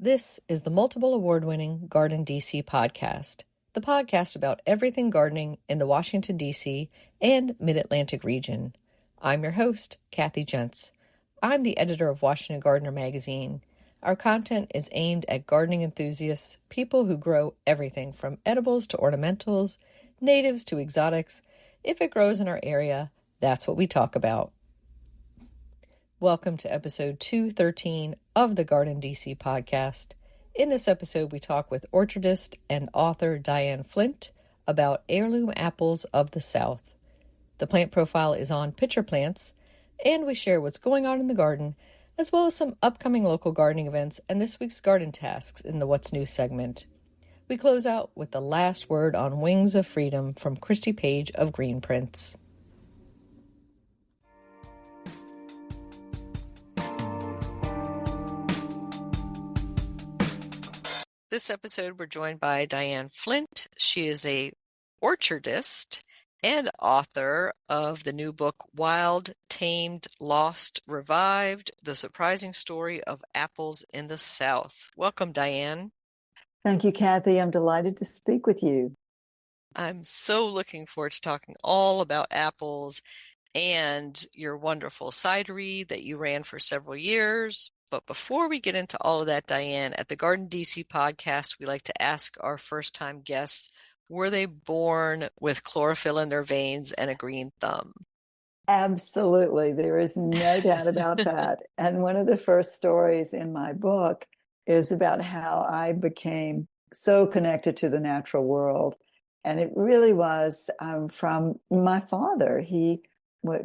This is the multiple award-winning GardenDC podcast, the podcast about everything gardening in the Washington, D.C. and Mid-Atlantic region. I'm your host, Kathy Gentz. I'm the editor of Washington Gardener magazine. Our content is aimed at gardening enthusiasts, people who grow everything from edibles to ornamentals, natives to exotics. If it grows in our area, that's what we talk about. Welcome to episode 213 of the GardenDC podcast. In this episode, we talk with orchardist and author Diane Flynt about heirloom apples of the South. The plant profile is on pitcher plants, and we share what's going on in the garden, as well as some upcoming local gardening events and this week's garden tasks in the What's New segment. We close out with the last word on Wings of Freedom from Christy Page of Green Prints. This episode, we're joined by Diane Flynt. She is a orchardist and author of the new book, Wild, Tamed, Lost, Revived, The Surprising Story of Apples in the South. Welcome, Diane. Thank you, Kathy. I'm delighted to speak with you. I'm so looking forward to talking all about apples and your wonderful cidery that you ran for several years. But before we get into all of that, Diane, at the GardenDC podcast, we like to ask our first-time guests, were they born with chlorophyll in their veins and a green thumb? Absolutely. There is no doubt about that. And one of the first stories in my book is about how I became so connected to the natural world. And it really was from my father. He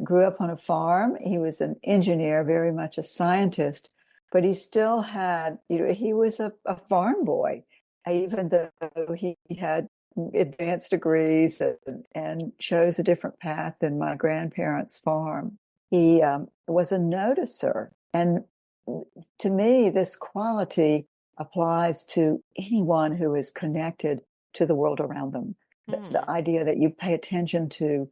grew up on a farm. He was an engineer, very much a scientist. But he still had, he was a farm boy, even though he had advanced degrees and chose a different path than my grandparents' farm. He was a noticer. And to me, this quality applies to anyone who is connected to the world around them. The idea that you pay attention to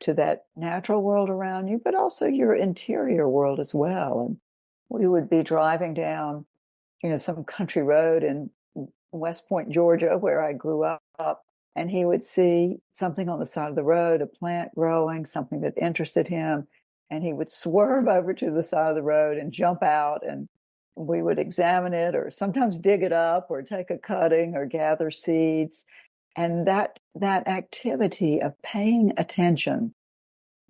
that natural world around you, but also your interior world as well. And we would be driving down, some country road in West Point, Georgia, where I grew up, and he would see something on the side of the road, a plant growing, something that interested him, and he would swerve over to the side of the road and jump out, and we would examine it or sometimes dig it up or take a cutting or gather seeds. And that activity of paying attention,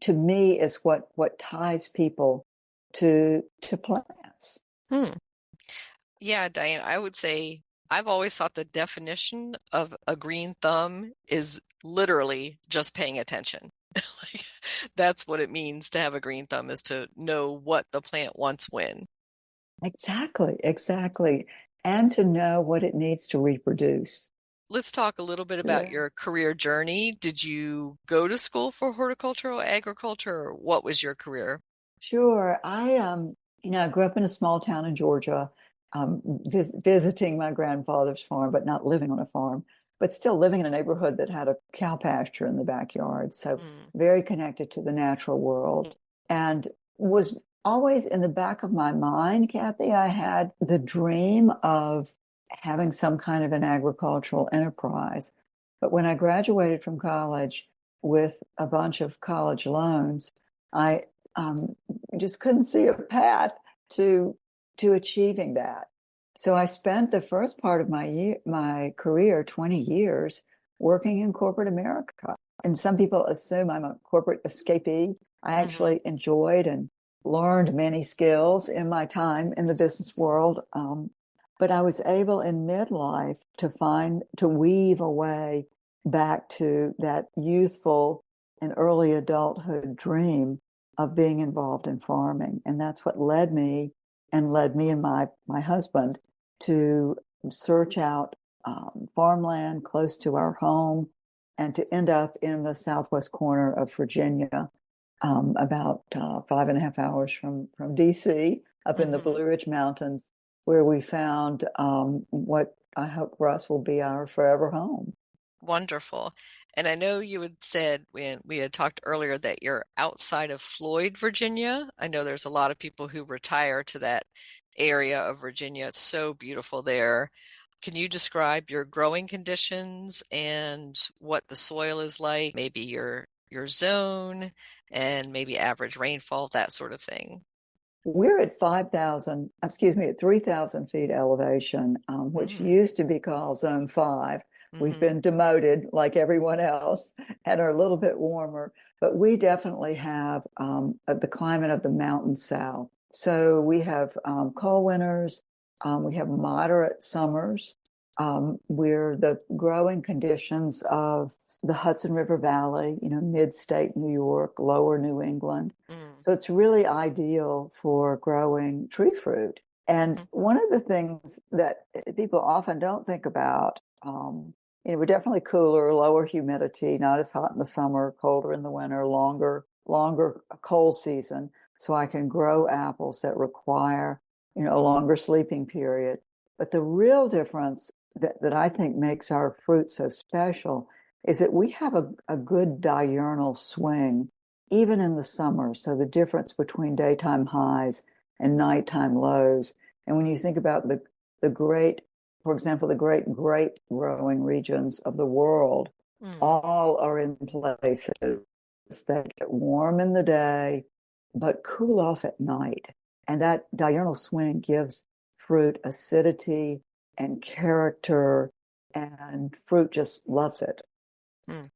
to me, is what ties people to plants. Yeah, Diane, I would say I've always thought the definition of a green thumb is literally just paying attention. That's what it means to have a green thumb, is to know what the plant wants when. Exactly. And to know what it needs to reproduce. Let's talk a little bit about your career journey. Did you go to school for horticultural agriculture, or what was your career? Sure. I grew up in a small town in Georgia, visiting my grandfather's farm, but not living on a farm, but still living in a neighborhood that had a cow pasture in the backyard. So very connected to the natural world, and was always in the back of my mind, Kathy. I had the dream of having some kind of an agricultural enterprise. But when I graduated from college with a bunch of college loans, I just couldn't see a path to achieving that. So I spent the first part of my career, 20 years, working in corporate America. And some people assume I'm a corporate escapee. I actually enjoyed and learned many skills in my time in the business world. But I was able in midlife to weave a way back to that youthful and early adulthood dream of being involved in farming. And that's what led me and my husband to search out farmland close to our home and to end up in the southwest corner of Virginia, about 5.5 hours from DC, up in the Blue Ridge Mountains, where we found what I hope for us will be our forever home. Wonderful. And I know you had said, when we had talked earlier, that you're outside of Floyd, Virginia. I know there's a lot of people who retire to that area of Virginia. It's so beautiful there. Can you describe your growing conditions and what the soil is like, maybe your zone and maybe average rainfall, that sort of thing? We're at 5,000, excuse me, at 3,000 feet elevation, which Mm. used to be called Zone 5. We've Hmm. been demoted like everyone else and are a little bit warmer, but we definitely have the climate of the mountain south. So we have cold winters, we have moderate summers. We're the growing conditions of the Hudson River Valley, mid-state New York, lower New England. Mm. So it's really ideal for growing tree fruit. And Mhm. one of the things that people often don't think about, we're definitely cooler, lower humidity, not as hot in the summer, colder in the winter, longer cold season. So I can grow apples that require, a longer sleeping period. But the real difference that I think makes our fruit so special is that we have a good diurnal swing even in the summer. So the difference between daytime highs and nighttime lows. And when you think about the great, for example, the great grape growing regions of the world, Mm. all are in places that get warm in the day, but cool off at night. And that diurnal swing gives fruit acidity and character, and fruit just loves it. Mm.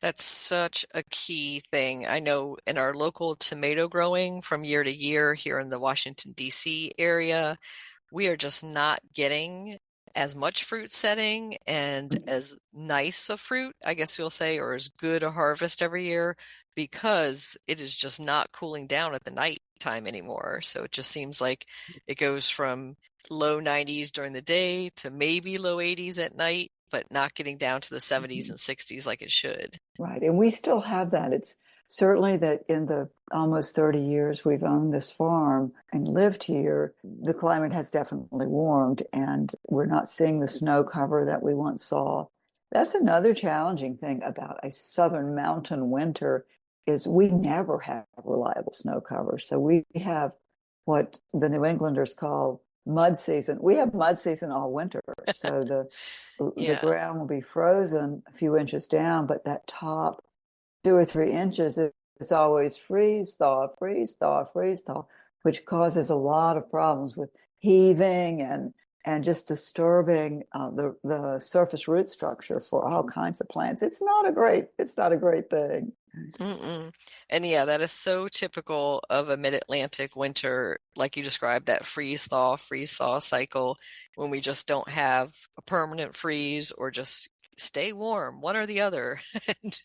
That's such a key thing. I know in our local tomato growing from year to year here in the Washington, D.C. area, we are just not getting as much fruit setting and as nice a fruit, I guess you'll say, or as good a harvest every year because it is just not cooling down at the night time anymore. So it just seems like it goes from low 90s during the day to maybe low 80s at night, but not getting down to the 70s Mhm. and 60s like it should. Right. And we still have that. It's certainly that in the almost 30 years we've owned this farm and lived here, the climate has definitely warmed and we're not seeing the snow cover that we once saw. That's another challenging thing about a southern mountain winter is we never have reliable snow cover. So we have what the New Englanders call mud season. We have mud season all winter. So the Yeah. ground will be frozen a few inches down, but that top 2 or 3 inches is always freeze thaw, freeze thaw, freeze thaw, which causes a lot of problems with heaving and just disturbing the surface root structure for all kinds of plants. It's not a great thing. Mm-mm. And yeah, that is so typical of a mid-Atlantic winter, like you described, that freeze thaw cycle when we just don't have a permanent freeze or just stay warm, one or the other. And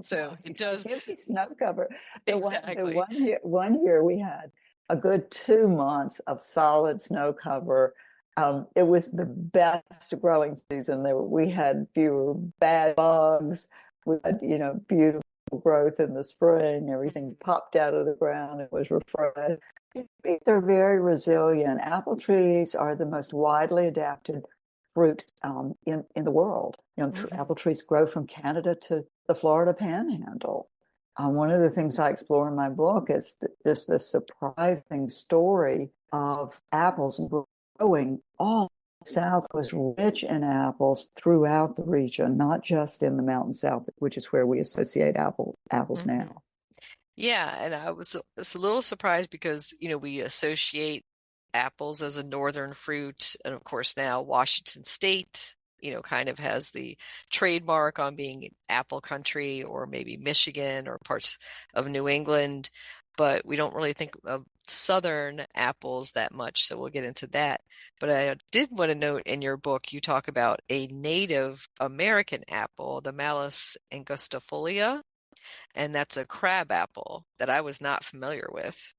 so it Right. does Give me snow cover. The exactly. one year we had a good 2 months of solid snow cover. It was the best growing season. We had fewer bad bugs. We had, beautiful growth in the spring. Everything popped out of the ground. It was refreshed. They're very resilient. Apple trees are the most widely adapted fruit in the world. Mhm. Apple trees grow from Canada to the Florida Panhandle. One of the things I explore in my book is just this surprising story of apples growing all South was rich in apples throughout the region, not just in the mountain South, which is where we associate apples Mhm. now. Yeah, and I was a little surprised because, we associate apples as a northern fruit, and of course now Washington State, kind of has the trademark on being apple country, or maybe Michigan or parts of New England, but we don't really think of southern apples that much, so we'll get into that. But I did want to note in your book you talk about a Native American apple, the Malus angustifolia, and that's a crab apple that I was not familiar with.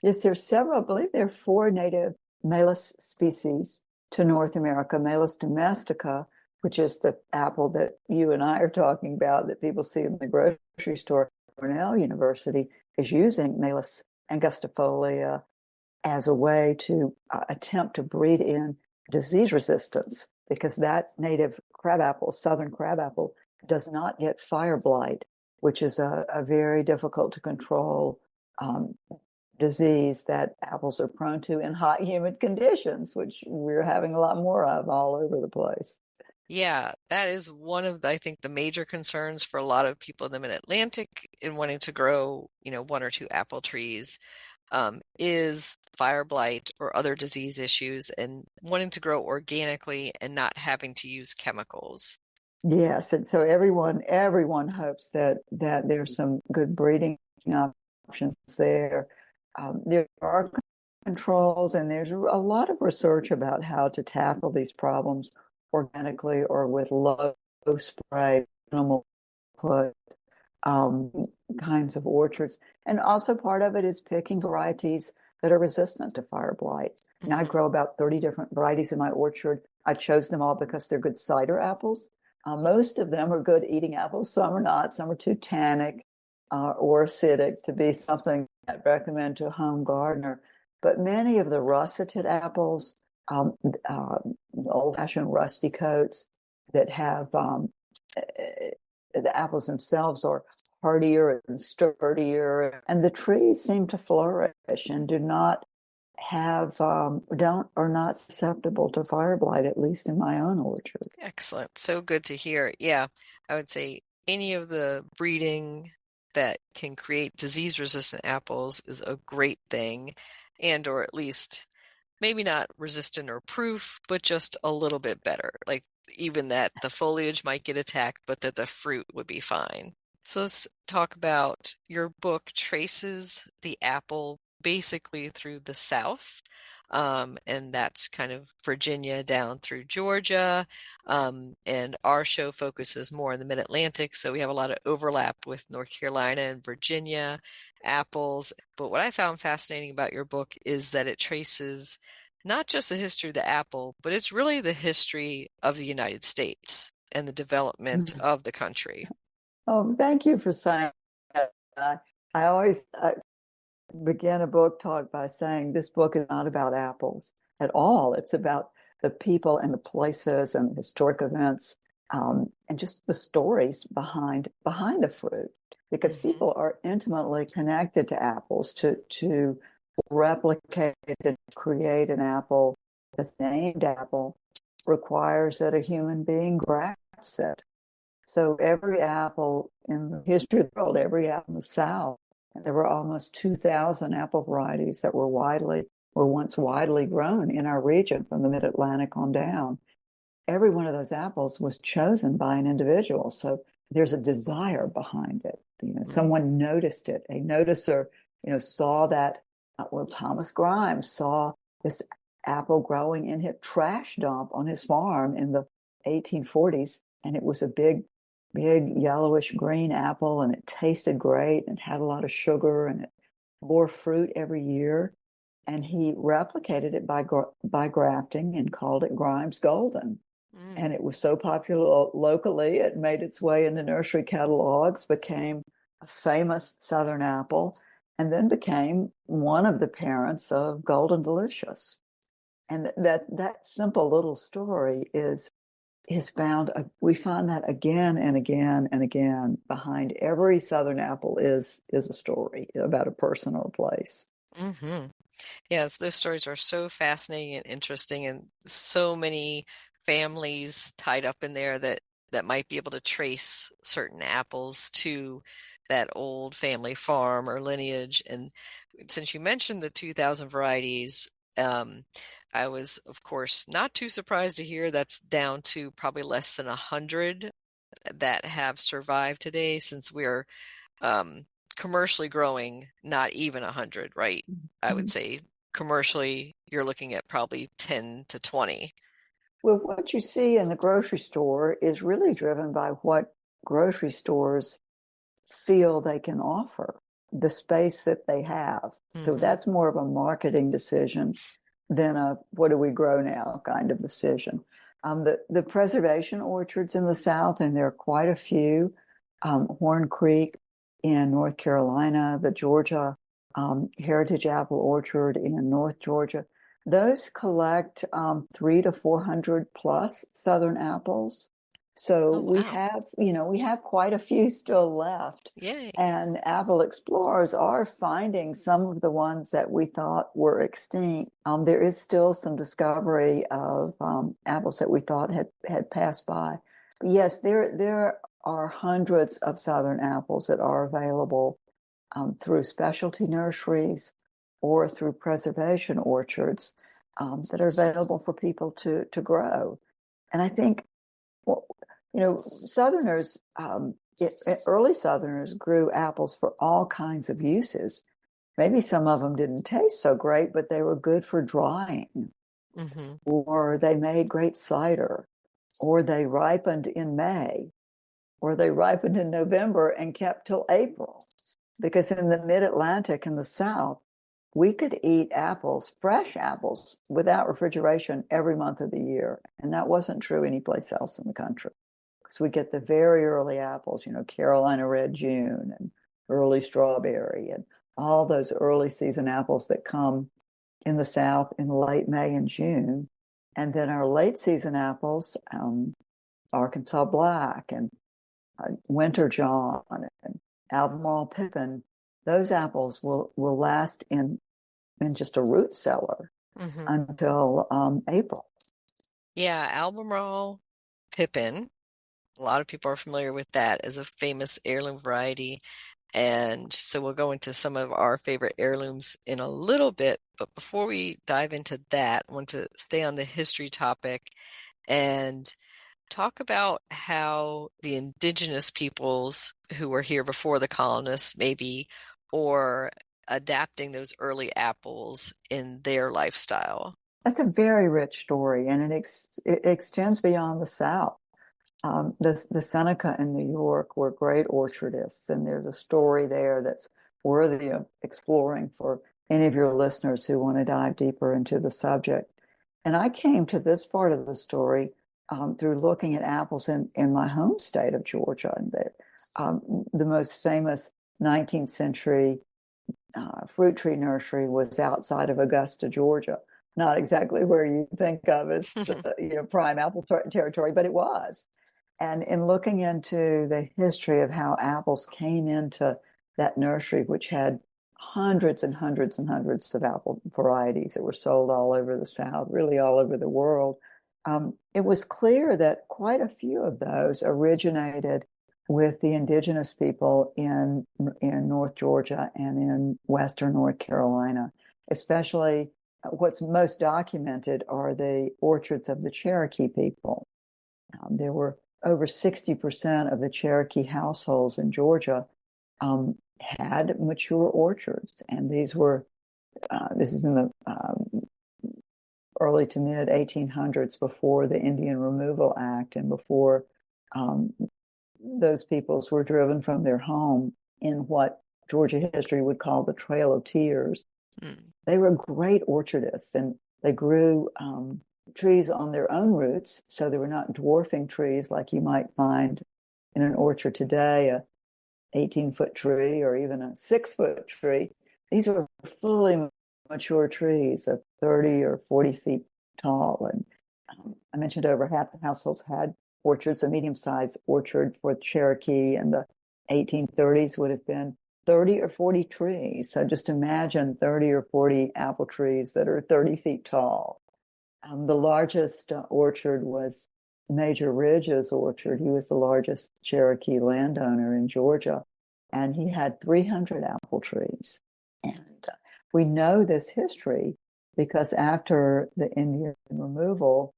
Yes, there's several, I believe there are four native Malus species to North America. Malus domestica, which is the apple that you and I are talking about that people see in the grocery store. Cornell University is using Malus angustifolia as a way to attempt to breed in disease resistance because that native crabapple, southern crabapple, does not get fire blight, which is a very difficult to control um, disease that apples are prone to in hot, humid conditions, which we're having a lot more of all over the place. Yeah, that is one of I think the major concerns for a lot of people in the Mid-Atlantic in wanting to grow, one or two apple trees, is fire blight or other disease issues and wanting to grow organically and not having to use chemicals. Yes, and so everyone hopes that there's some good breeding options there. There are controls, and there's a lot of research about how to tackle these problems organically or with low spray, minimal put um, kinds of orchards. And also part of it is picking varieties that are resistant to fire blight. And I grow about 30 different varieties in my orchard. I chose them all because they're good cider apples. Most of them are good eating apples. Some are not. Some are too tannic or acidic to be something I'd recommend to a home gardener. But many of the russeted apples, old-fashioned rusty coats that have the apples themselves are hardier and sturdier, and the trees seem to flourish and do not have are not susceptible to fire blight, at least in my own orchard. Excellent. So good to hear. Yeah, I would say any of the breeding that can create disease-resistant apples is a great thing, and or at least maybe not resistant or proof, but just a little bit better. Like even that the foliage might get attacked, but that the fruit would be fine. So let's talk about your book traces the apple basically through the South. And that's kind of Virginia down through Georgia. And our show focuses more in the Mid-Atlantic. So we have a lot of overlap with North Carolina and Virginia apples. But what I found fascinating about your book is that it traces not just the history of the apple, but it's really the history of the United States and the development of the country. Oh, thank you for saying that. I always begin a book talk by saying this book is not about apples at all. It's about the people and the places and the historic events, and just the stories behind the fruit, because people are intimately connected to apples. To replicate and create an apple that's named apple requires that a human being grafts it. So every apple in the history of the world, every apple in the South, and there were almost 2,000 apple varieties that were once widely grown in our region from the Mid-Atlantic on down. Every one of those apples was chosen by an individual. So there's a desire behind it. Someone noticed it. A noticer, saw that. Well, Thomas Grimes saw this apple growing in his trash dump on his farm in the 1840s, and it was a big yellowish green apple, and it tasted great and had a lot of sugar, and it bore fruit every year. And he replicated it by grafting and called it Grimes Golden. And it was so popular locally, it made its way into nursery catalogs, became a famous Southern apple, and then became one of the parents of Golden Delicious. And that simple little story is found. We find that again and again and again. Behind every Southern apple is a story about a person or a place. Yes, those stories are so fascinating and interesting, and so many families tied up in there that might be able to trace certain apples to that old family farm or lineage. And since you mentioned the 2,000 varieties, I was, of course, not too surprised to hear that's down to probably less than 100 that have survived today, since we're commercially growing not even 100, right? I would say commercially you're looking at probably 10 to 20. Well, what you see in the grocery store is really driven by what grocery stores feel they can offer, the space that they have. So that's more of a marketing decision than a what do we grow now kind of decision. The preservation orchards in the South, and there are quite a few, Horn Creek in North Carolina, the Georgia Heritage Apple Orchard in North Georgia, those collect 300 to 400 plus Southern apples. So Oh, wow. we have quite a few still left. Yay. And apple explorers are finding some of the ones that we thought were extinct. There is still some discovery of apples that we thought had passed by. But yes, there are hundreds of southern apples that are available through specialty nurseries or through preservation orchards that are available for people to grow. And I think, well, Southerners, early Southerners grew apples for all kinds of uses. Maybe some of them didn't taste so great, but they were good for drying, Mm-hmm. or they made great cider, or they ripened in May, or they ripened in November and kept till April. Because in the mid-Atlantic and the South, we could eat apples, fresh apples, without refrigeration every month of the year. And that wasn't true anyplace else in the country. Because we get the very early apples, Carolina Red June and early strawberry and all those early season apples that come in the South in late May and June. And then our late season apples, Arkansas Black and Winter John and Albemarle Pippin, those apples will last in just a root cellar Mm-hmm. until April. Yeah, Albemarle Pippin. A lot of people are familiar with that as a famous heirloom variety. And so we'll go into some of our favorite heirlooms in a little bit. But before we dive into that, I want to stay on the history topic and talk about how the indigenous peoples who were here before the colonists, maybe, or adapting those early apples in their lifestyle. That's a very rich story, and it extends beyond the South. The Seneca in New York were great orchardists, and there's a story there that's worthy of exploring for any of your listeners who want to dive deeper into the subject. And I came to this part of the story through looking at apples in my home state of Georgia. And the most famous 19th century fruit tree nursery was outside of Augusta, Georgia. Not exactly where you think of as prime apple territory, but it was. And in looking into the history of how apples came into that nursery, which had hundreds and hundreds and hundreds of apple varieties that were sold all over the South, really all over the world, it was clear that quite a few of those originated with the indigenous people in North Georgia and in Western North Carolina. Especially what's most documented are the orchards of the Cherokee people. There were over 60% of the Cherokee households in Georgia had mature orchards. And this is in the early to mid 1800s, before the Indian Removal Act and before those peoples were driven from their home in what Georgia history would call the Trail of Tears. Mm. They were great orchardists, and they grew trees on their own roots, so they were not dwarfing trees like you might find in an orchard today, a 18-foot tree or even a 6-foot tree. These were fully mature trees of 30 or 40 feet tall. And I mentioned over half the households had orchards. A medium-sized orchard for Cherokee in the 1830s would have been 30 or 40 trees. So just imagine 30 or 40 apple trees that are 30 feet tall. The largest orchard was Major Ridge's orchard. He was the largest Cherokee landowner in Georgia, and he had 300 apple trees. And we know this history because after the Indian removal,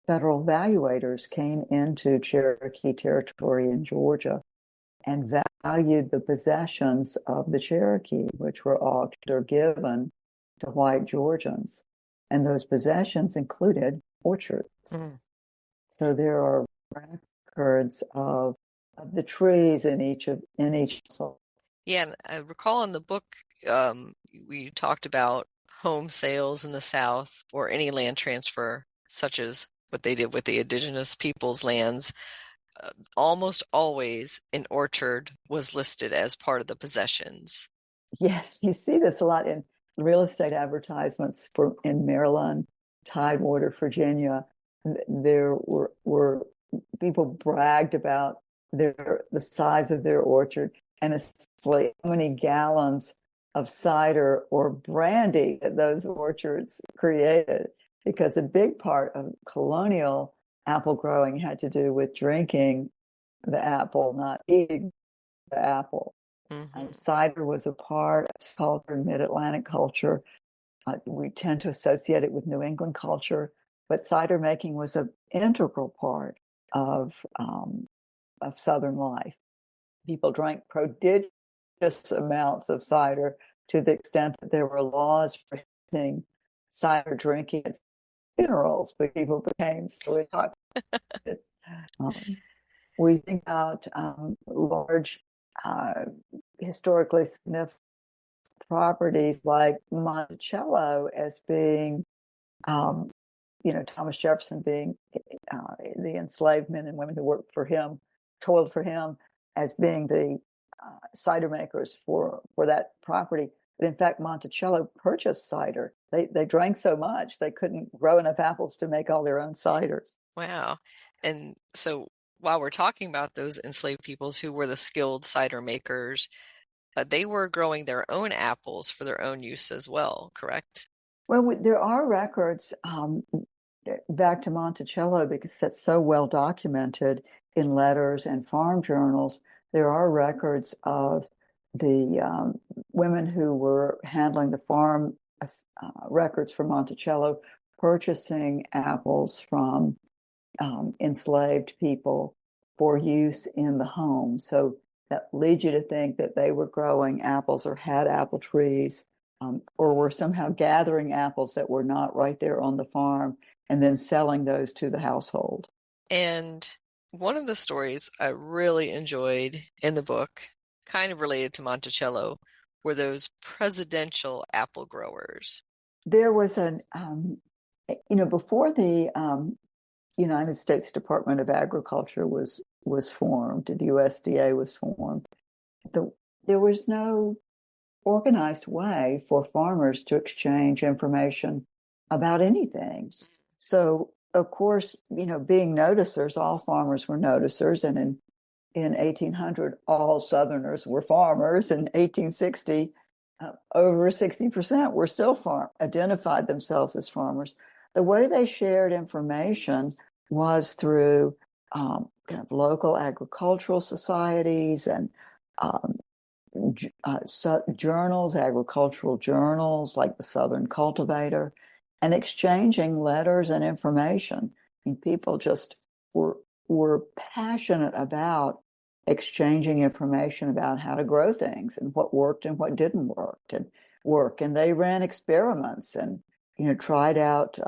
federal valuators came into Cherokee territory in Georgia and valued the possessions of the Cherokee, which were auctioned or given to white Georgians. And those possessions included orchards. Mm. So there are records of the trees in each. Yeah, and I recall in the book we talked about home sales in the South or any land transfer, such as what they did with the indigenous people's lands. Almost always an orchard was listed as part of the possessions. Yes, you see this a lot in real estate advertisements in Maryland, Tidewater, Virginia. There were people bragged about the size of their orchard, and especially how many gallons of cider or brandy that those orchards created, because a big part of colonial apple growing had to do with drinking the apple, not eating the apple. Mm-hmm. Cider was a part of culture, mid-Atlantic culture. We tend to associate it with New England culture, but cider making was an integral part of Southern life. People drank prodigious amounts of cider, to the extent that there were laws prohibiting cider drinking at funerals, but people became so intoxicated. We think about large, historically significant properties like Monticello as being, Thomas Jefferson being the enslaved men and women who worked for him, toiled for him, as being the cider makers for that property. But in fact, Monticello purchased cider. They drank so much they couldn't grow enough apples to make all their own ciders. Wow. And so while we're talking about those enslaved peoples who were the skilled cider makers, they were growing their own apples for their own use as well, correct? Well, there are records back to Monticello, because that's so well documented in letters and farm journals. There are records of the women who were handling the farm records for Monticello purchasing apples from enslaved people for use in the home. So that leads you to think that they were growing apples or had apple trees, or were somehow gathering apples that were not right there on the farm and then selling those to the household. And one of the stories I really enjoyed in the book, kind of related to Monticello, were those presidential apple growers. There was before the United States Department of Agriculture was formed, the USDA was formed, there was no organized way for farmers to exchange information about anything. So, of course, being noticers, all farmers were noticers, and in 1800, all Southerners were farmers. In 1860, over 60% were still identified themselves as farmers. The way they shared information was through kind of local agricultural societies and journals, agricultural journals like the Southern Cultivator, and exchanging letters and information. I mean, people just were passionate about exchanging information about how to grow things and what worked and what didn't work. And they ran experiments and tried out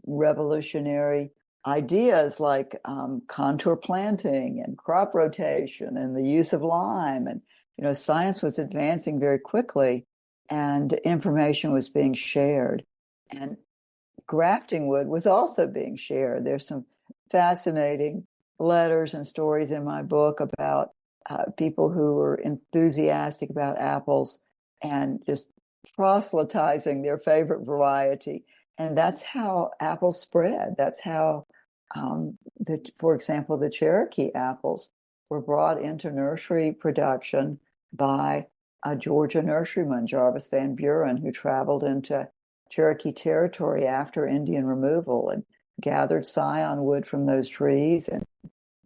revolutionary ideas like contour planting and crop rotation and the use of lime. And science was advancing very quickly, and information was being shared, and grafting wood was also being shared. There's some fascinating letters and stories in my book about people who were enthusiastic about apples and just proselytizing their favorite variety. And that's how apples spread. That's how, for example, the Cherokee apples were brought into nursery production by a Georgia nurseryman, Jarvis Van Buren, who traveled into Cherokee territory after Indian removal and gathered scion wood from those trees and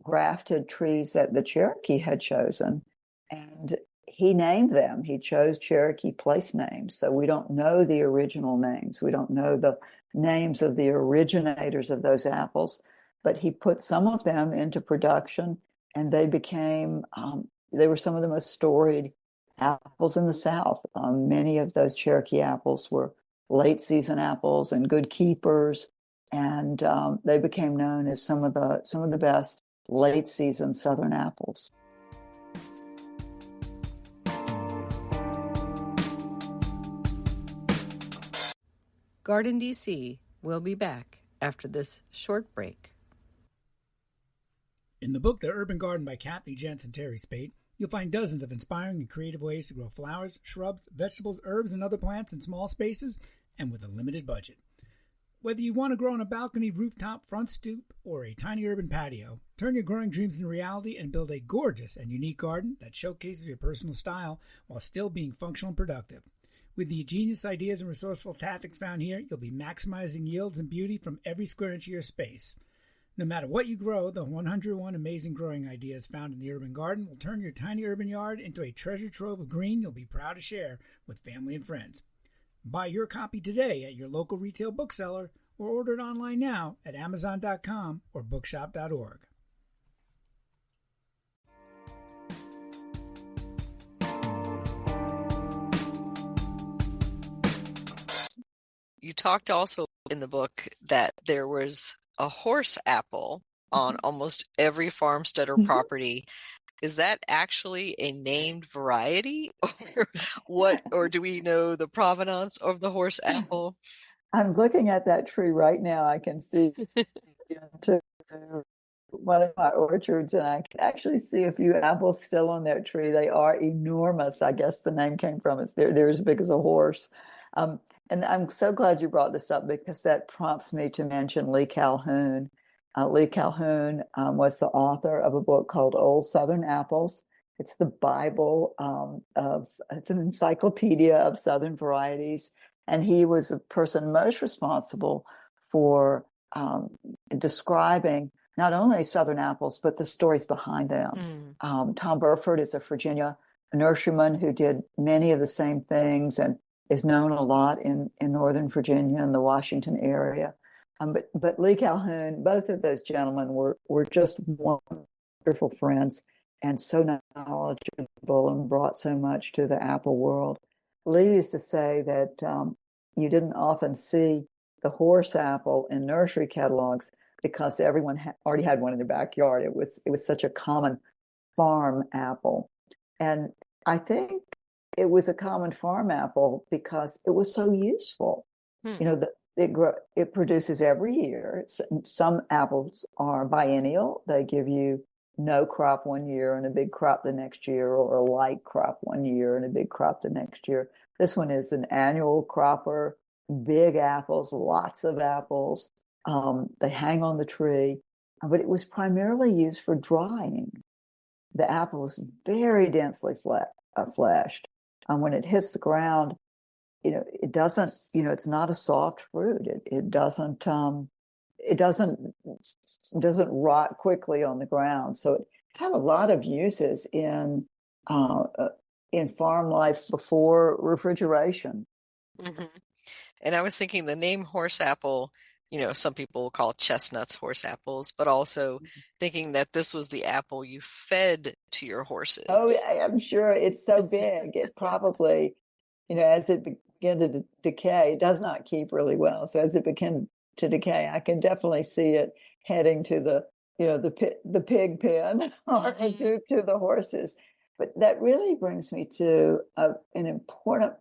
grafted trees that the Cherokee had chosen. And he named them. He chose Cherokee place names. So we don't know the original names. We don't know the names of the originators of those apples, but he put some of them into production, and they became, they were some of the most storied apples in the South. Many of those Cherokee apples were late season apples and good keepers, and they became known as some of the best late season Southern apples. GardenDC will be back after this short break. In the book The Urban Garden by Kathy Jensen Terry Spate, you'll find dozens of inspiring and creative ways to grow flowers, shrubs, vegetables, herbs, and other plants in small spaces and with a limited budget. Whether you want to grow on a balcony, rooftop, front stoop, or a tiny urban patio, turn your growing dreams into reality and build a gorgeous and unique garden that showcases your personal style while still being functional and productive. With the ingenious ideas and resourceful tactics found here, you'll be maximizing yields and beauty from every square inch of your space. No matter what you grow, the 101 amazing growing ideas found in the urban garden will turn your tiny urban yard into a treasure trove of green you'll be proud to share with family and friends. Buy your copy today at your local retail bookseller or order it online now at Amazon.com or bookshop.org. You talked also in the book that there was a horse apple on almost every farmstead or property. Is that actually a named variety? Or do we know the provenance of the horse apple? I'm looking at that tree right now. I can see into one of my orchards, and I can actually see a few apples still on that tree. They are enormous. I guess the name came from it. They're as big as a horse. And I'm so glad you brought this up, because that prompts me to mention Lee Calhoun. Lee Calhoun was the author of a book called Old Southern Apples. It's the Bible it's an encyclopedia of Southern varieties. And he was the person most responsible for describing not only Southern apples, but the stories behind them. Tom Burford is a Virginia nurseryman who did many of the same things and is known a lot in Northern Virginia and the Washington area. But Lee Calhoun, both of those gentlemen were just wonderful friends and so knowledgeable and brought so much to the apple world. Lee used to say that you didn't often see the horse apple in nursery catalogs because everyone already had one in their backyard. It was such a common farm apple. And I think it was a common farm apple because it was so useful. It produces every year. Some apples are biennial. They give you no crop one year and a big crop the next year, or a light crop one year and a big crop the next year. This one is an annual cropper, big apples, lots of apples. They hang on the tree, but it was primarily used for drying. The apple is very densely fleshed. When it hits the ground, it doesn't, it's not a soft fruit. It doesn't rot quickly on the ground. So it had a lot of uses in farm life before refrigeration. Mm-hmm. And I was thinking the name horse apple, some people call chestnuts horse apples, but also thinking that this was the apple you fed to your horses. Oh, I'm sure it's so big. It probably, as it began to decay, it does not keep really well. So as it began to decay, I can definitely see it heading to the pig pen or to the horses. But that really brings me to an important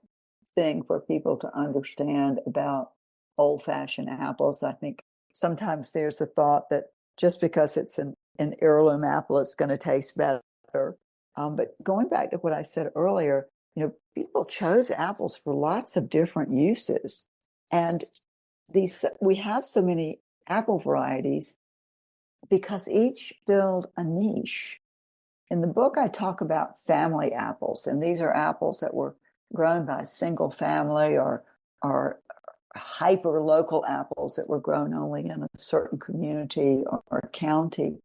thing for people to understand about old-fashioned apples. I think sometimes there's a thought that just because it's an heirloom apple, it's going to taste better. But going back to what I said earlier, people chose apples for lots of different uses. And we have so many apple varieties because each filled a niche. In the book, I talk about family apples, and these are apples that were grown by a single family or hyper-local apples that were grown only in a certain community or county.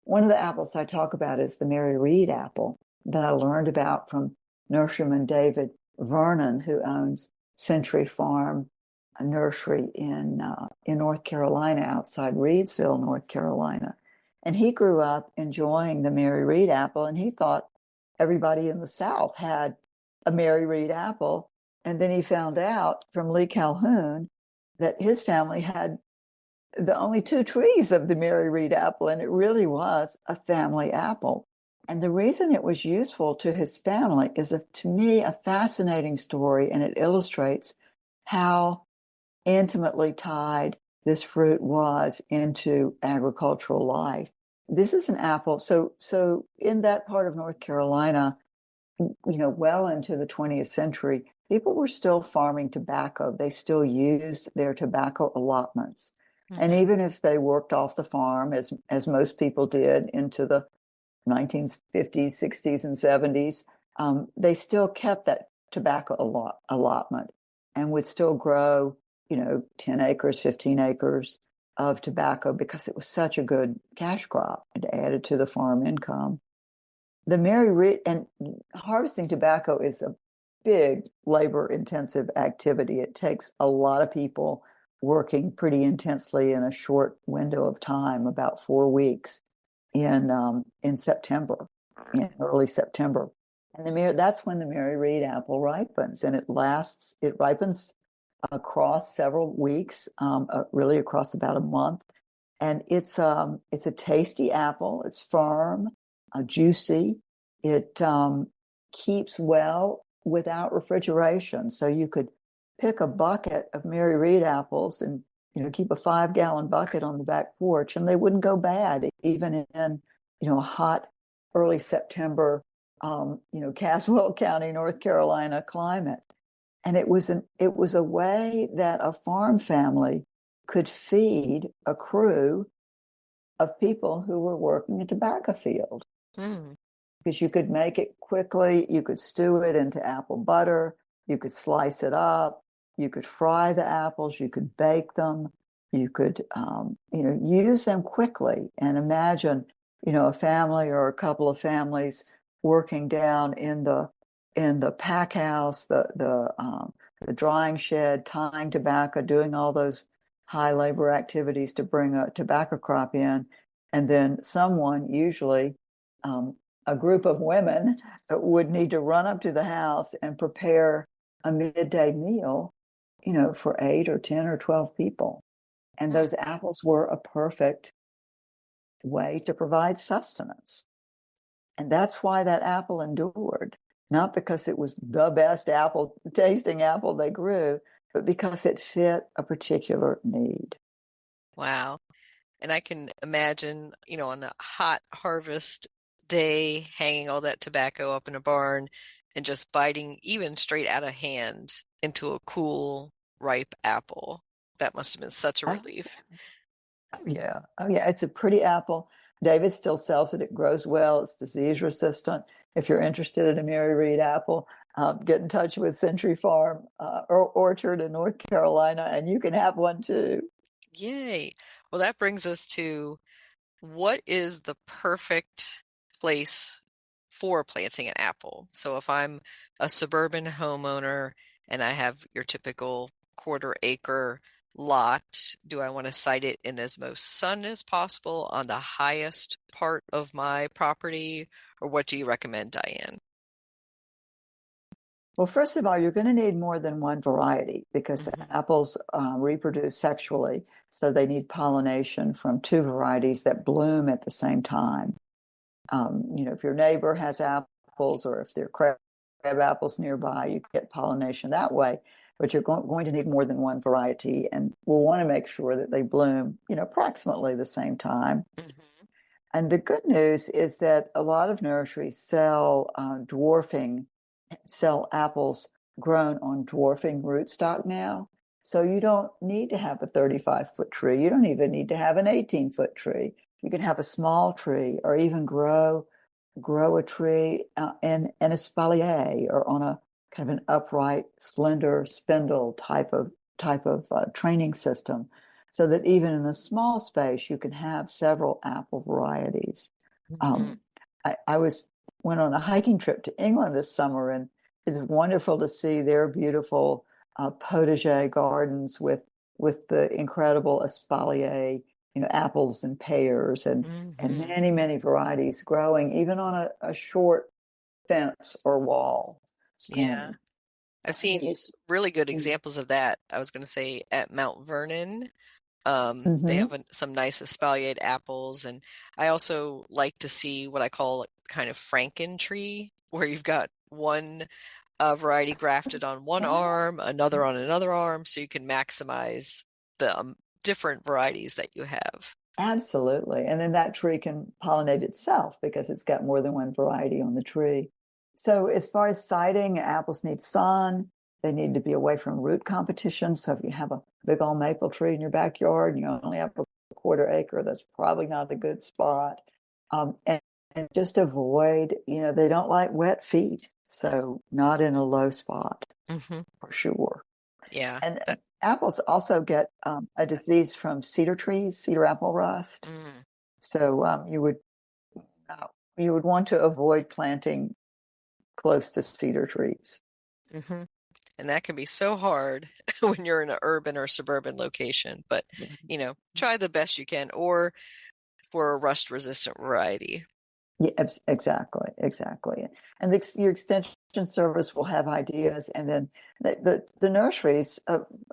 One of the apples I talk about is the Mary Reid apple that I learned about from nurseryman David Vernon, who owns Century Farm, a nursery in North Carolina, outside Reidsville, North Carolina. And he grew up enjoying the Mary Reid apple, and he thought everybody in the South had a Mary Reid apple. And then he found out from Lee Calhoun that his family had the only 2 trees of the Mary Reid apple, and it really was a family apple. And the reason it was useful to his family is, to me, a fascinating story, and it illustrates how intimately tied this fruit was into agricultural life. This is an apple. So in that part of North Carolina, well into the 20th century, people were still farming tobacco. They still used their tobacco allotments. And even if they worked off the farm, as most people did into the 1950s, 60s, and 70s, they still kept that tobacco allotment and would still grow, 10 acres, 15 acres of tobacco because it was such a good cash crop and added to the farm income. The Mary Reid and harvesting tobacco is a big labor-intensive activity. It takes a lot of people working pretty intensely in a short window of time, about 4 weeks in September, in early September. And that's when the Mary Reid apple ripens, and it ripens across several weeks, really across about a month. And it's a tasty apple. It's firm, juicy. It keeps well without refrigeration. So you could pick a bucket of Mary Reid apples and keep a 5-gallon bucket on the back porch, and they wouldn't go bad, even in a hot early September, Caswell County, North Carolina climate. And it was a way that a farm family could feed a crew of people who were working a tobacco field. Because you could make it quickly, you could stew it into apple butter, you could slice it up, you could fry the apples, you could bake them, you could use them quickly. And imagine a family or a couple of families working down in the pack house, the drying shed, tying tobacco, doing all those high labor activities to bring a tobacco crop in, and then someone, usually a group of women, would need to run up to the house and prepare a midday meal, for 8 or 10 or 12 people. And those apples were a perfect way to provide sustenance. And that's why that apple endured, not because it was the best tasting apple they grew, but because it fit a particular need. Wow. And I can imagine, on a hot harvest day, hanging all that tobacco up in a barn and just biting even straight out of hand into a cool, ripe apple. That must have been such a relief. Oh, yeah. It's a pretty apple. David still sells it. It grows well. It's disease resistant. If you're interested in a Mary Reid apple, get in touch with Century Farm Orchard in North Carolina, and you can have one too. Yay. Well, that brings us to, what is the perfect place for planting an apple? So if I'm a suburban homeowner and I have your typical 1/4 acre lot, do I want to site it in as most sun as possible on the highest part of my property? Or what do you recommend, Diane? Well, first of all, you're going to need more than one variety because apples reproduce sexually. So they need pollination from 2 varieties that bloom at the same time. If your neighbor has apples, or if there are crab apples nearby, you get pollination that way. But you're going to need more than one variety, and we'll want to make sure that they bloom, approximately the same time. And the good news is that a lot of nurseries sell apples grown on dwarfing rootstock now. So you don't need to have a 35-foot tree. You don't even need to have an 18-foot tree. You can have a small tree, or even grow a tree in an espalier, or on a kind of an upright, slender spindle type of training system, so that even in a small space you can have several apple varieties. I went on a hiking trip to England this summer, and it's wonderful to see their beautiful potager gardens with the incredible espalier, apples and pears and many, many varieties growing even on a short fence or wall. Yeah. I've seen really good examples of that. I was going to say at Mount Vernon, they have some nice espaliered apples. And I also like to see what I call kind of Franken tree, where you've got one variety grafted on one arm, another on another arm, so you can maximize the different varieties that you have. Absolutely. And then that tree can pollinate itself because it's got more than one variety on the tree. So as far as siding, apples need sun. They need to be away from root competition. So if you have a big old maple tree in your backyard and you only have a quarter acre, that's probably not a good spot. And just avoid, they don't like wet feet. So not in a low spot for sure. Yeah. And apples also get a disease from cedar trees, cedar apple rust. So you would want to avoid planting close to cedar trees. And that can be so hard when you're in an urban or suburban location. But, try the best you can, or for a rust-resistant variety. Yeah, exactly. And your extension service will have ideas. And then the nurseries,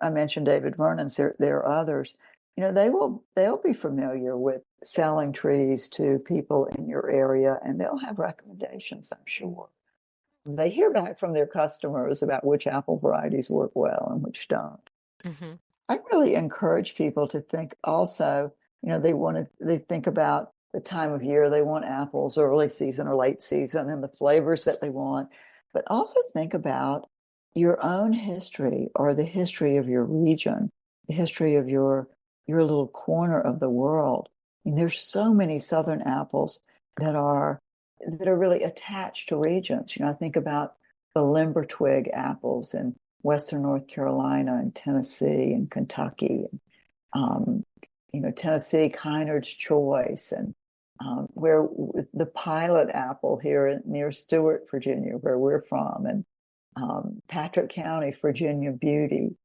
I mentioned David Vernon's, there are others, they'll be familiar with selling trees to people in your area, and they'll have recommendations, I'm sure. They hear back from their customers about which apple varieties work well and which don't. I really encourage people to think also, they think about the time of year they want apples, early season or late season, and the flavors that they want, but also think about your own history or the history of your region, the history of your little corner of the world. There's so many Southern apples that are really attached to regions. I think about the limber twig apples in Western North Carolina and Tennessee and Kentucky, and Tennessee, Kynard's Choice, and where the pilot apple here near Stewart, Virginia, where we're from, and Patrick County, Virginia Beauty,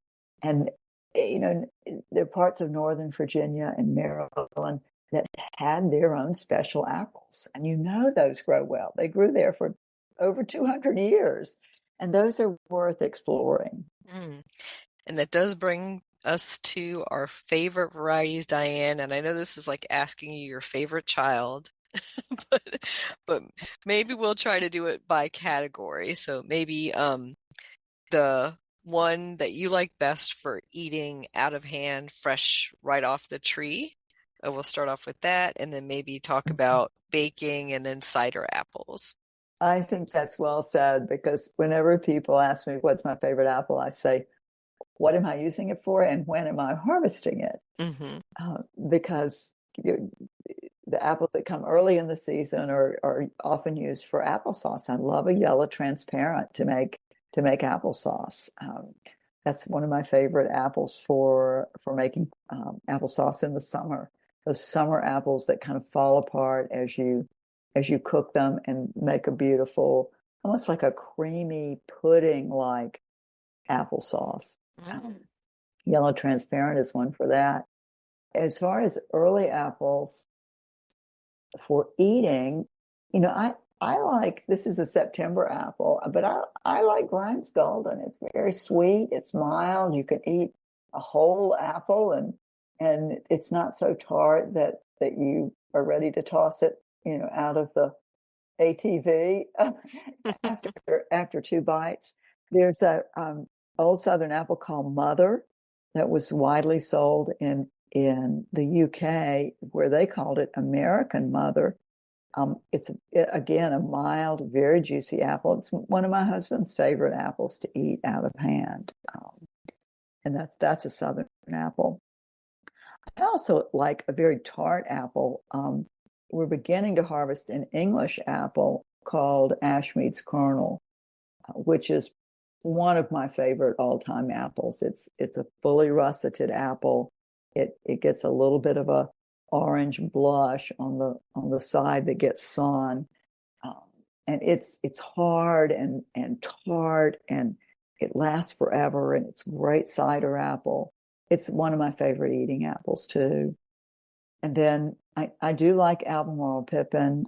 and there are parts of Northern Virginia and Maryland that had their own special apples. And those grow well. They grew there for over 200 years. And those are worth exploring. And that does bring us to our favorite varieties, Diane. And I know this is like asking you your favorite child, but maybe we'll try to do it by category. So maybe the one that you like best for eating out of hand, fresh right off the tree. We'll start off with that, and then maybe talk about baking and then cider apples. I think that's well said, because whenever people ask me what's my favorite apple, I say, what am I using it for and when am I harvesting it? Because the apples that come early in the season are often used for applesauce. I love a yellow transparent to make applesauce. That's one of my favorite apples for making applesauce in the summer. Those summer apples that kind of fall apart as you cook them and make a beautiful, almost like a creamy pudding-like applesauce. Yellow transparent is one for that. As far as early apples for eating, I like, this is a September apple, but I like Grimes Golden. It's very sweet. It's mild. You can eat a whole apple, and it's not so tart that you are ready to toss it, out of the ATV after two bites. There's a old Southern apple called Mother that was widely sold in the UK, where they called it American Mother. It's again a mild, very juicy apple. It's one of my husband's favorite apples to eat out of hand, and that's a Southern apple. I also like a very tart apple. We're beginning to harvest an English apple called Ashmead's Kernel, which is one of my favorite all-time apples. It's a fully russeted apple. It gets a little bit of a orange blush on the side that gets sun, and it's hard and tart, and it lasts forever, and it's great cider apple. It's one of my favorite eating apples too. And then I do like Albemarle Pippin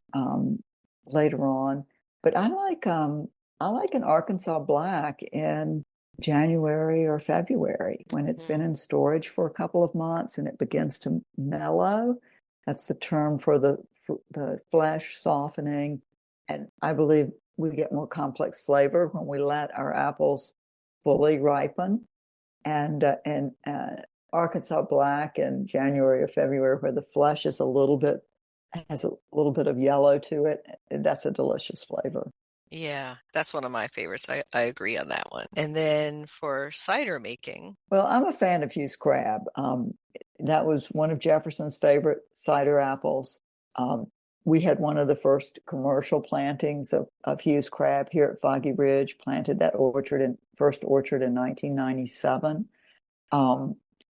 later on, but I like an Arkansas Black in January or February when it's been in storage for a couple of months and it begins to mellow. That's the term for the flesh softening, and I believe we get more complex flavor when we let our apples fully ripen. And Arkansas Black in January or February, where the flesh is has a little bit of yellow to it, that's a delicious flavor. Yeah, that's one of my favorites. I agree on that one. And then for cider making. Well, I'm a fan of Hughes crab. That was one of Jefferson's favorite cider apples. Um, we had one of the first commercial plantings of Hughes crab here at Foggy Ridge, planted that first orchard in 1997. Um,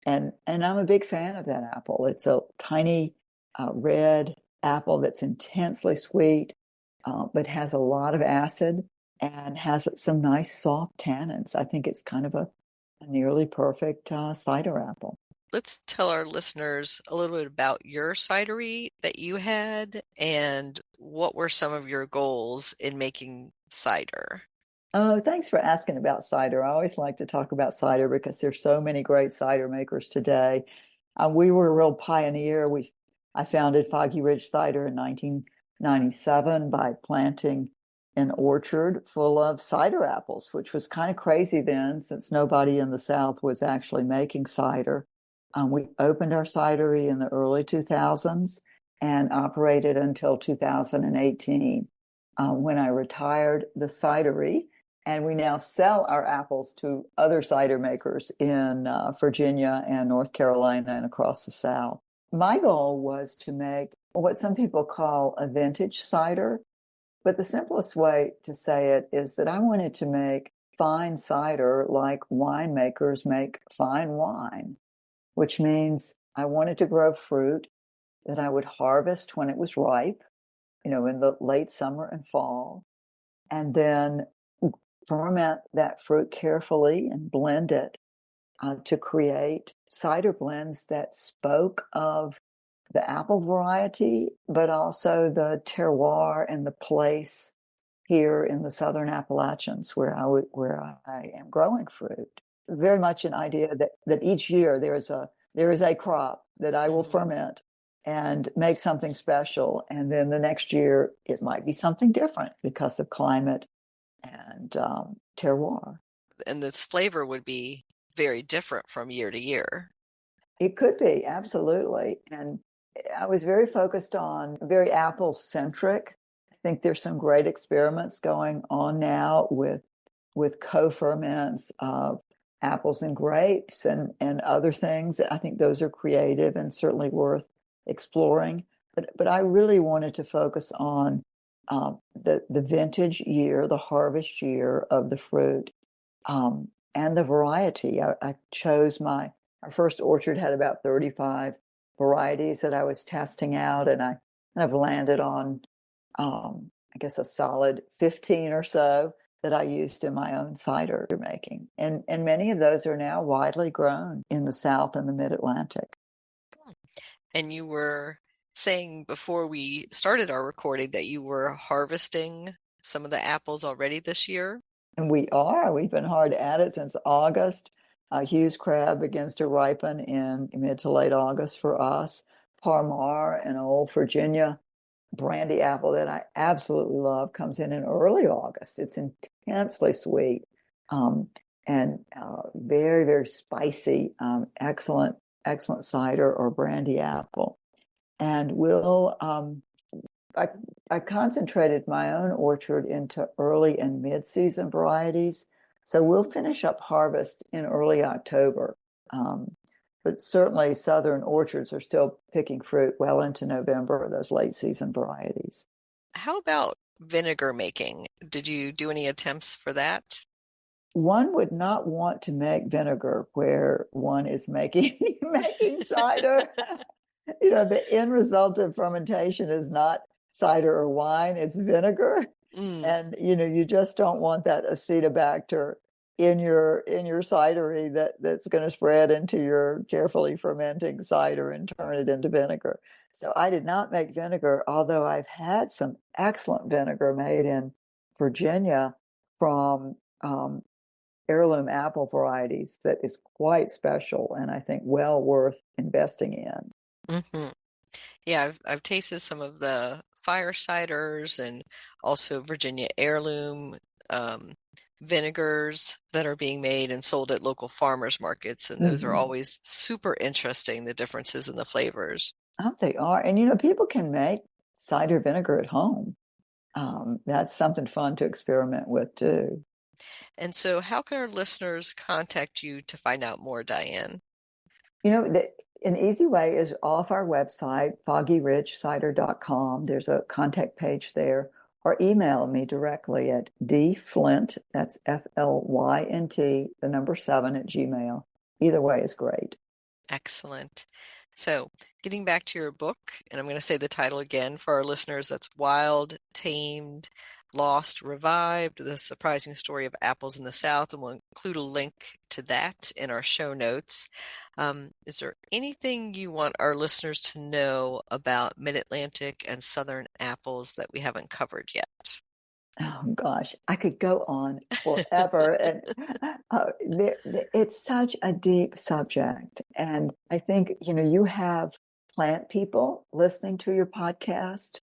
and I'm a big fan of that apple. It's a tiny red apple that's intensely sweet, but has a lot of acid and has some nice soft tannins. I think it's kind of a nearly perfect cider apple. Let's tell our listeners a little bit about your cidery that you had and what were some of your goals in making cider. Oh, thanks for asking about cider. I always like to talk about cider because there's so many great cider makers today. We were a real pioneer. I founded Foggy Ridge Cider in 1997 by planting an orchard full of cider apples, which was kind of crazy then, since nobody in the South was actually making cider. We opened our cidery in the early 2000s and operated until 2018, when I retired the cidery. And we now sell our apples to other cider makers in Virginia and North Carolina and across the South. My goal was to make what some people call a vintage cider, but the simplest way to say it is that I wanted to make fine cider like winemakers make fine wine, which means I wanted to grow fruit that I would harvest when it was ripe, in the late summer and fall, and then ferment that fruit carefully and blend it to create cider blends that spoke of the apple variety, but also the terroir and the place here in the Southern Appalachians where I am growing fruit. Very much an idea that each year there is a crop that I will ferment and make something special, and then the next year it might be something different because of climate and terroir. And this flavor would be very different from year to year. It could be, absolutely. And I was very focused on very apple centric. I think there's some great experiments going on now with co-ferments of apples and grapes and other things. I think those are creative and certainly worth exploring. But I really wanted to focus on the vintage year, the harvest year of the fruit, and the variety. I chose our first orchard had about 35 varieties that I was testing out, and I kind of landed on, I guess, a solid 15 or so that I used in my own cider making. And many of those are now widely grown in the South and the Mid-Atlantic. And you were saying before we started our recording that you were harvesting some of the apples already this year. And we've been hard at it since August. Hughes crab begins to ripen in mid to late August for us. Parmar, an old Virginia brandy apple that I absolutely love, comes in early August. It's intensely sweet, and very, very spicy, excellent cider or brandy apple. And I concentrated my own orchard into early and mid-season varieties. So we'll finish up harvest in early October. But certainly southern orchards are still picking fruit well into November, those late season varieties. How about vinegar making? Did you do any attempts for that? One would not want to make vinegar where one is making cider. The end result of fermentation is not cider or wine, it's vinegar. And you just don't want that acetobacter in your cidery that's going to spread into your carefully fermenting cider and turn it into vinegar. So I did not make vinegar, although I've had some excellent vinegar made in Virginia from heirloom apple varieties that is quite special and I think well worth investing in. Mm-hmm. Yeah, I've tasted some of the fire ciders and also Virginia heirloom vinegars that are being made and sold at local farmers markets. And those are always super interesting, the differences in the flavors. Oh, they are. And, people can make cider vinegar at home. That's something fun to experiment with too. And so how can our listeners contact you to find out more, Diane? An easy way is off our website, foggyridgecider.com. There's a contact page there, or email me directly at dflynt, that's FLYNT, the number 7 at Gmail. Either way is great. Excellent. So getting back to your book, and I'm going to say the title again for our listeners, that's Wild, Tamed, Lost, Revived, The Surprising Story of Apples in the South, and we'll include a link to that in our show notes. Is there anything you want our listeners to know about Mid-Atlantic and Southern apples that we haven't covered yet? Oh gosh, I could go on forever. And it's such a deep subject. And I think, you have plant people listening to your podcast.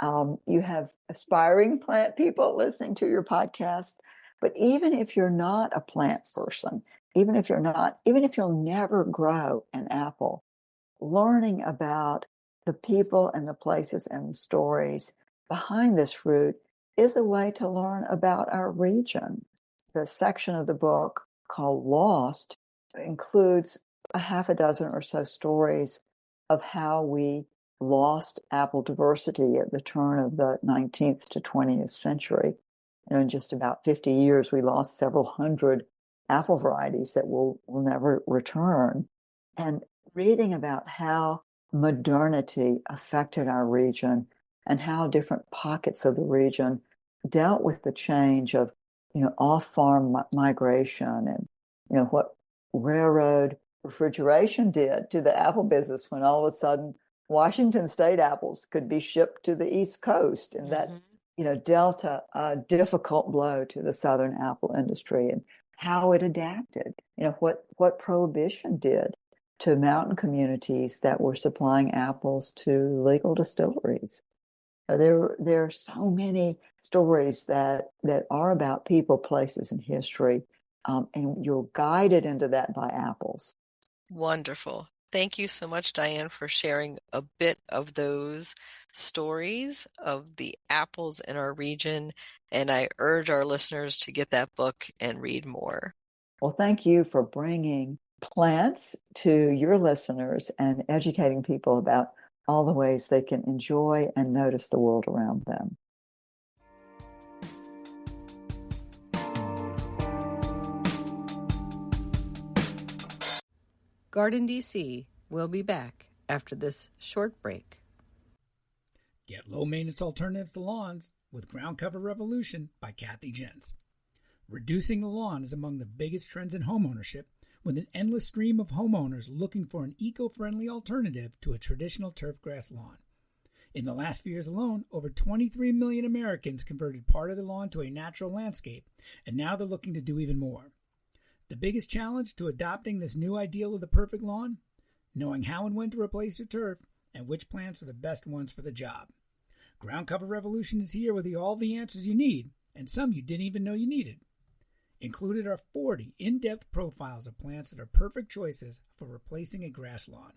You have aspiring plant people listening to your podcast. But even if you're not a plant person, even if you'll never grow an apple, learning about the people and the places and the stories behind this fruit is a way to learn about our region. The section of the book called Lost includes a half a dozen or so stories of how we lost apple diversity at the turn of the 19th to 20th century. In just about 50 years, we lost several hundred apple varieties that will never return. And reading about how modernity affected our region and how different pockets of the region dealt with the change of, off-farm migration and, what railroad refrigeration did to the apple business when all of a sudden Washington state apples could be shipped to the East Coast, and that, dealt a difficult blow to the Southern apple industry, and how it adapted, what prohibition did to mountain communities that were supplying apples to legal distilleries. There are so many stories that are about people, places, and history, and you're guided into that by apples. Wonderful. Thank you so much, Diane, for sharing a bit of those stories of the apples in our region, and I urge our listeners to get that book and read more. Well, thank you for bringing plants to your listeners and educating people about all the ways they can enjoy and notice the world around them. GardenDC will be back after this short break. Get low-maintenance alternatives to lawns with Ground Cover Revolution by Kathy Jentz. Reducing the lawn is among the biggest trends in homeownership, with an endless stream of homeowners looking for an eco-friendly alternative to a traditional turfgrass lawn. In the last few years alone, over 23 million Americans converted part of the lawn to a natural landscape, and now they're looking to do even more. The biggest challenge to adopting this new ideal of the perfect lawn? Knowing how and when to replace your turf, and which plants are the best ones for the job. Ground Cover Revolution is here with all the answers you need, and some you didn't even know you needed. Included are 40 in-depth profiles of plants that are perfect choices for replacing a grass lawn.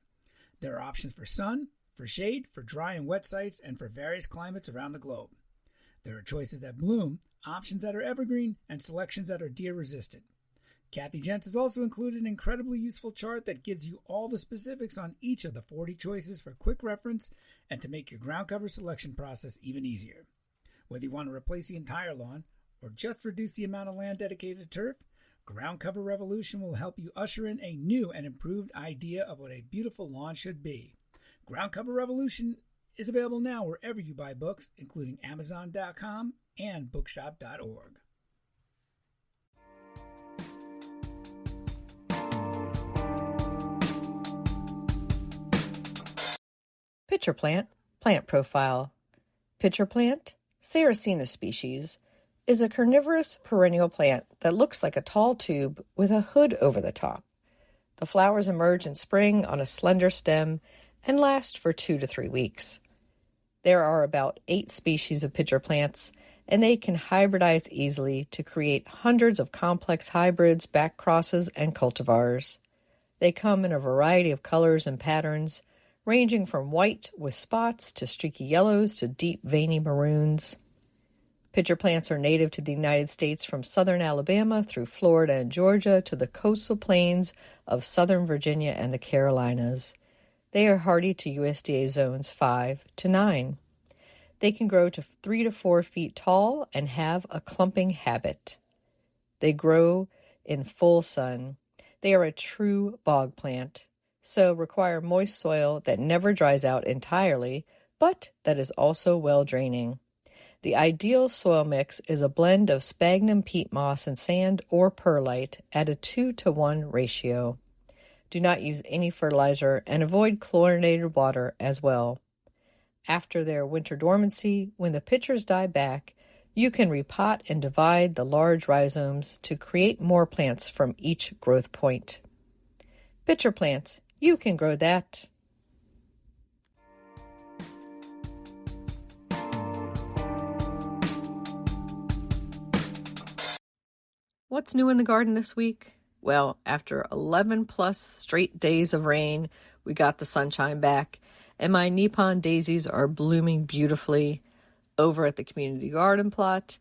There are options for sun, for shade, for dry and wet sites, and for various climates around the globe. There are choices that bloom, options that are evergreen, and selections that are deer-resistant. Kathy Jentz has also included an incredibly useful chart that gives you all the specifics on each of the 40 choices for quick reference and to make your ground cover selection process even easier. Whether you want to replace the entire lawn or just reduce the amount of land dedicated to turf, Ground Cover Revolution will help you usher in a new and improved idea of what a beautiful lawn should be. Ground Cover Revolution is available now wherever you buy books, including Amazon.com and Bookshop.org. Pitcher plant, plant profile. Pitcher plant, Sarracena species, is a carnivorous perennial plant that looks like a tall tube with a hood over the top. The flowers emerge in spring on a slender stem and last for 2 to 3 weeks. There are about 8 species of pitcher plants, and they can hybridize easily to create hundreds of complex hybrids, backcrosses, and cultivars. They come in a variety of colors and patterns, ranging from white with spots to streaky yellows to deep veiny maroons. Pitcher plants are native to the United States from southern Alabama through Florida and Georgia to the coastal plains of southern Virginia and the Carolinas. They are hardy to USDA zones 5 to 9. They can grow to 3 to 4 feet tall and have a clumping habit. They grow in full sun. They are a true bog plant, so require moist soil that never dries out entirely, but that is also well draining. The ideal soil mix is a blend of sphagnum peat moss and sand or perlite at a 2-to-1 ratio. Do not use any fertilizer and avoid chlorinated water as well. After their winter dormancy, when the pitchers die back, you can repot and divide the large rhizomes to create more plants from each growth point. Pitcher plants, you can grow that. What's new in the garden this week? Well, after 11 plus straight days of rain, we got the sunshine back, and my Nippon daisies are blooming beautifully. Over at the community garden plot,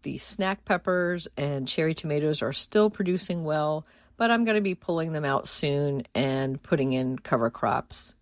the snack peppers and cherry tomatoes are still producing well, but I'm going to be pulling them out soon and putting in cover crops.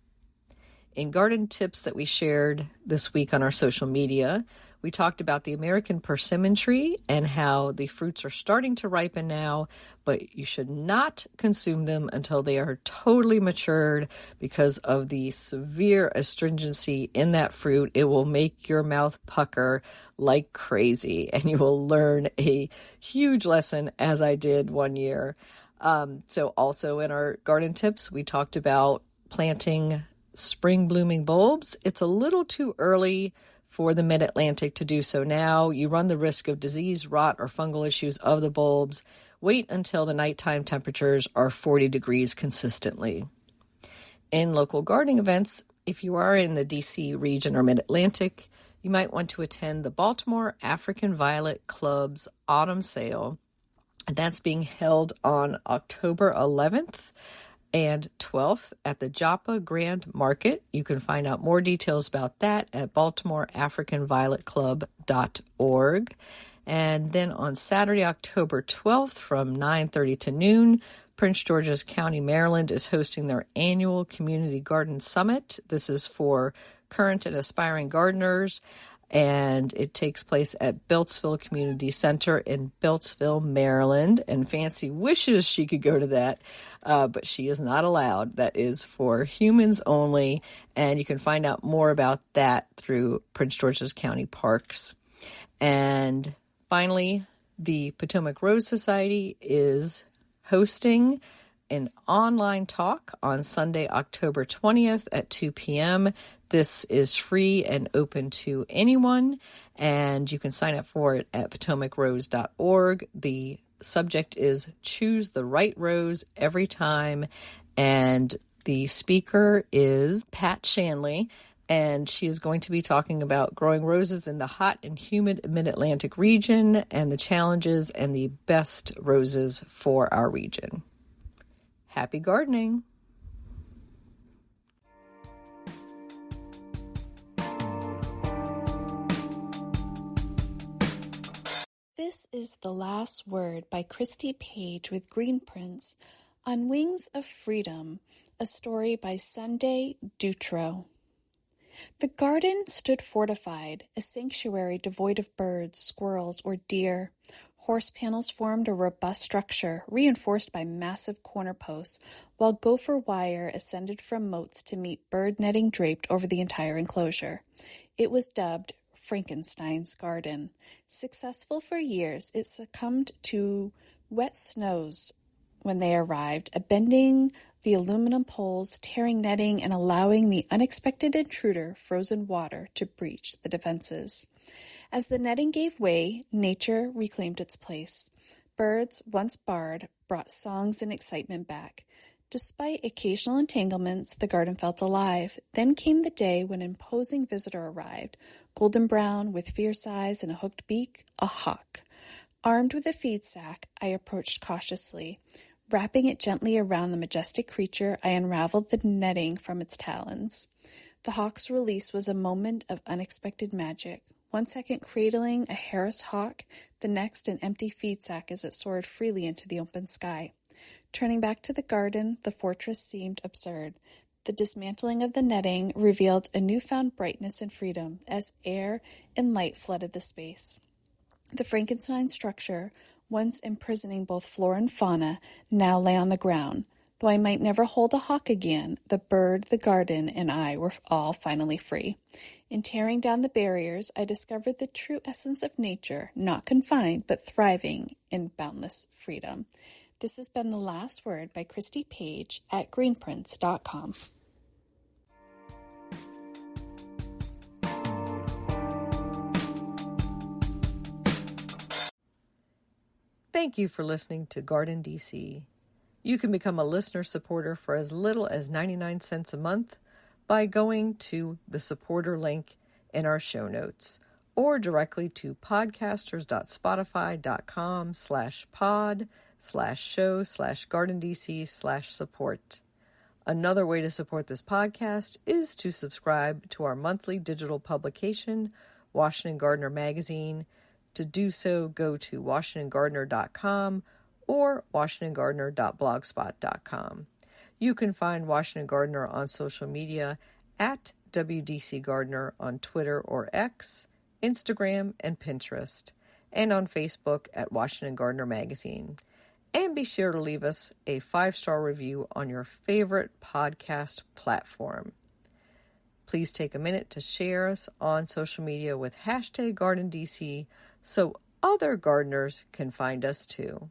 In garden tips that we shared this week on our social media, we talked about the American persimmon tree and how the fruits are starting to ripen now, but you should not consume them until they are totally matured because of the severe astringency in that fruit. It will make your mouth pucker like crazy, and you will learn a huge lesson, as I did one year. So also in our garden tips, we talked about planting spring blooming bulbs. It's a little too early for the mid-Atlantic to do so now. You run the risk of disease, rot, or fungal issues of the bulbs. Wait until the nighttime temperatures are 40 degrees consistently. In local gardening events, if you are in the DC region or mid-Atlantic, you might want to attend the Baltimore African Violet Club's autumn sale. And that's being held on October 11th and 12th at the Joppa Grand Market. You can find out more details about that at baltimoreafricanvioletclub.org. And then on Saturday, October 12th from 9:30 to noon, Prince George's County, Maryland is hosting their annual Community Garden Summit. This is for current and aspiring gardeners, and it takes place at Beltsville Community Center in Beltsville, Maryland. And Fancy wishes she could go to that, but she is not allowed. That is for humans only, and you can find out more about that through Prince George's County Parks. And finally, the Potomac Rose Society is hosting an online talk on Sunday, October 20th at 2 p.m. This is free and open to anyone, and you can sign up for it at potomacrose.org. The subject is Choose the Right Rose Every Time, and the speaker is Pat Shanley, and she is going to be talking about growing roses in the hot and humid mid-Atlantic region and the challenges and the best roses for our region. Happy gardening! This is The Last Word by Christy Page with Green Prints on Wings of Freedom, a story by Sunday Dutro. The garden stood fortified, a sanctuary devoid of birds, squirrels, or deer. Horse panels formed a robust structure, reinforced by massive corner posts, while gopher wire ascended from moats to meet bird netting draped over the entire enclosure. It was dubbed Frankenstein's Garden. Successful for years, it succumbed to wet snows when they arrived, bending the aluminum poles, tearing netting, and allowing the unexpected intruder, frozen water, to breach the defenses. As the netting gave way, nature reclaimed its place. Birds, once barred, brought songs and excitement back. Despite occasional entanglements, the garden felt alive. Then came the day when an imposing visitor arrived, golden brown, with fierce eyes and a hooked beak, a hawk. Armed with a feed sack, I approached cautiously. Wrapping it gently around the majestic creature, I unraveled the netting from its talons. The hawk's release was a moment of unexpected magic. 1 second cradling a Harris hawk, the next an empty feed sack as it soared freely into the open sky. Turning back to the garden, the fortress seemed absurd. The dismantling of the netting revealed a newfound brightness and freedom as air and light flooded the space. The Frankenstein structure, once imprisoning both flora and fauna, now lay on the ground. Though I might never hold a hawk again, the bird, the garden, and I were all finally free. In tearing down the barriers, I discovered the true essence of nature, not confined, but thriving in boundless freedom. This has been The Last Word by Christy Page at greenprints.com. Thank you for listening to GardenDC. You can become a listener supporter for as little as 99 cents a month by going to the supporter link in our show notes or directly to podcasters.spotify.com/pod/show/GardenDC/support. Another way to support this podcast is to subscribe to our monthly digital publication, Washington Gardener Magazine. To do so, go to WashingtonGardener.com or WashingtonGardener.blogspot.com. You can find Washington Gardener on social media at WDC Gardener on Twitter or X, Instagram, and Pinterest, and on Facebook at Washington Gardener Magazine. And be sure to leave us a 5-star review on your favorite podcast platform. Please take a minute to share us on social media with #GardenDC so other gardeners can find us too.